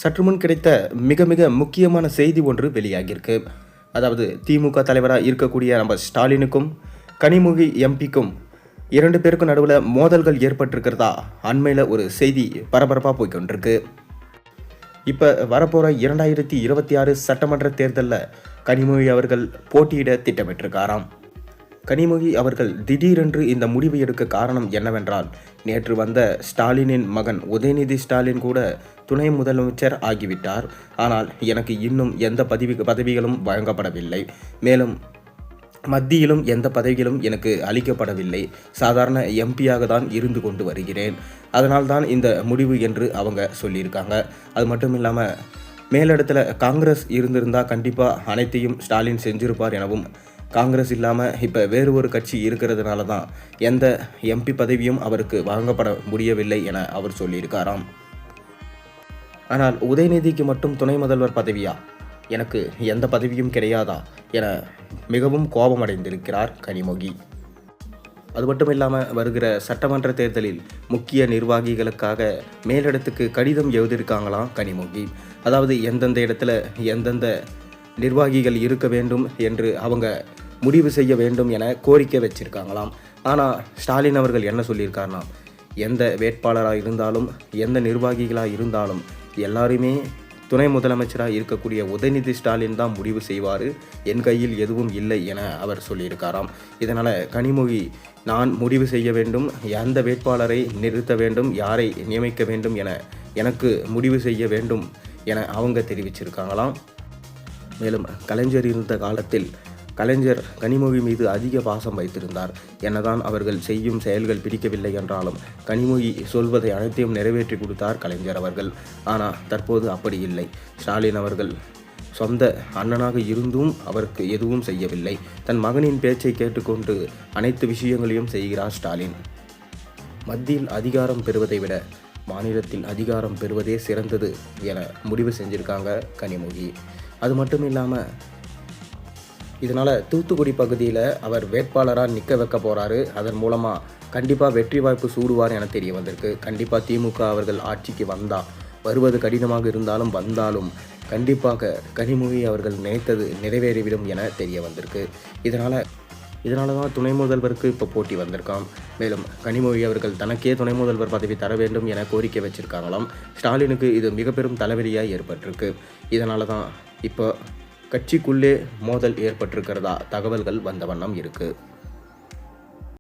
சற்று முன் கிடைத்த மிக மிக முக்கியமான செய்தி ஒன்று வெளியாகியிருக்கு. அதாவது திமுக தலைவராக இருக்கக்கூடிய நம்ம ஸ்டாலினுக்கும் கனிமொழி எம்பிக்கும் 2 பேருக்கும் நடுவில் மோதல்கள் ஏற்பட்டிருக்கிறதா அண்மையில் ஒரு செய்தி பரபரப்பாக போய்கொண்டிருக்கு. இப்போ வரப்போகிற 2026 சட்டமன்ற தேர்தலில் கனிமொழி அவர்கள் போட்டியிட திட்டமிட்டிருக்காராம். கனிமொழி அவர்கள் திடீரென்று இந்த முடிவு எடுக்க காரணம் என்னவென்றால், நேற்று வந்த ஸ்டாலினின் மகன் உதயநிதி ஸ்டாலின் கூட துணை முதலமைச்சர் ஆகிவிட்டார். ஆனால் எனக்கு இன்னும் எந்த பதவிகளும் வழங்கப்படவில்லை. மேலும் மத்தியிலும் எந்த பதவிகளும் எனக்கு அளிக்கப்படவில்லை. சாதாரண எம்பியாக தான் இருந்து கொண்டு வருகிறேன். அதனால்தான் இந்த முடிவு என்று அவங்க சொல்லியிருக்காங்க. அது மட்டும் இல்லாமல் மேலிடத்தில் காங்கிரஸ் இருந்திருந்தால் கண்டிப்பாக அனைத்தையும் ஸ்டாலின் செஞ்சிருப்பார் எனவும், காங்கிரஸ் இல்லாமல் இப்போ வேறு ஒரு கட்சி இருக்கிறதுனால தான் எந்த எம்பி பதவியும் அவருக்கு வழங்கப்பட முடியவில்லை என அவர் சொல்லியிருக்காராம். ஆனால் உதயநிதிக்கு மட்டும் துணை முதல்வர் பதவியா, எனக்கு எந்த பதவியும் கிடையாதா என மிகவும் கோபமடைந்திருக்கிறார் கனிமொழி. அது மட்டும் இல்லாமல் வருகிற சட்டமன்ற தேர்தலில் முக்கிய நிர்வாகிகளுக்காக மேலிடத்துக்கு கடிதம் எழுதியிருக்காங்களாம் கனிமொழி. அதாவது எந்தெந்த இடத்துல எந்தெந்த நிர்வாகிகள் இருக்க வேண்டும் என்று அவங்க முடிவு செய்ய வேண்டும் என கோரிக்கை வச்சிருக்காங்களாம். ஆனால் ஸ்டாலின் அவர்கள் என்ன சொல்லியிருக்காருனா, எந்த வேட்பாளராக இருந்தாலும் எந்த நிர்வாகிகளாக இருந்தாலும் எல்லாருமே துணை முதலமைச்சராக இருக்கக்கூடிய உதயநிதி ஸ்டாலின் தான் முடிவு செய்வார், என் கையில் எதுவும் இல்லை என அவர் சொல்லியிருக்காராம். இதனால் கனிமொழி நான் முடிவு செய்ய வேண்டும், எந்த வேட்பாளரை நிறுத்த வேண்டும், யாரை நியமிக்க வேண்டும் என எனக்கு முடிவு செய்ய வேண்டும் என அவங்க தெரிவிச்சிருக்காங்களாம். மேலும் கலைஞர் இருந்த காலத்தில் கலைஞர் கனிமொழி மீது அதிக பாசம் வைத்திருந்தார். என்னதான் அவர்கள் செய்யும் செயல்கள் பிடிக்கவில்லை என்றாலும் கனிமொழி சொல்வதை அனைத்தையும் நிறைவேற்றி கொடுத்தார் கலைஞர் அவர்கள். ஆனால் தற்போது அப்படி இல்லை. ஸ்டாலின் அவர்கள் சொந்த அண்ணனாக இருந்தும் அவருக்கு எதுவும் செய்யவில்லை. தன் மகனின் பேச்சை கேட்டுக்கொண்டு அனைத்து விஷயங்களையும் செய்கிறார் ஸ்டாலின். மத்தியில் அதிகாரம் பெறுவதை விட மாநிலத்தில் அதிகாரம் பெறுவதே சிறந்தது என முடிவு செஞ்சுருக்காங்க கனிமொழி. அது மட்டும் இல்லாமல் இதனால் தூத்துக்குடி பகுதியில் அவர் வேட்பாளராக நிற்க வைக்க போகிறாரு. அதன் மூலமாக கண்டிப்பாக வெற்றி வாய்ப்பு சூடுவார் என தெரிய வந்திருக்கு. கண்டிப்பாக திமுக அவர்கள் ஆட்சிக்கு வருவது கடினமாக இருந்தாலும் வந்தாலும் கண்டிப்பாக கனிமொழி அவர்கள் நினைத்தது நிறைவேறிவிடும் என தெரிய வந்திருக்கு. இதனால தான் துணை முதல்வருக்கு இப்போ போட்டி வந்திருக்காம். மேலும் கனிமொழி அவர்கள் தனக்கே துணை முதல்வர் பதவி தர வேண்டும் என கோரிக்கை வச்சிருக்காங்களாம். ஸ்டாலினுக்கு இது மிக பெரும் தலைவலியாக ஏற்பட்டிருக்கு. இதனால தான் இப்போ கட்சிக்குள்ளே மோதல் ஏற்பட்டிருக்கிறதா தகவல்கள் வந்த வண்ணம் இருக்குது.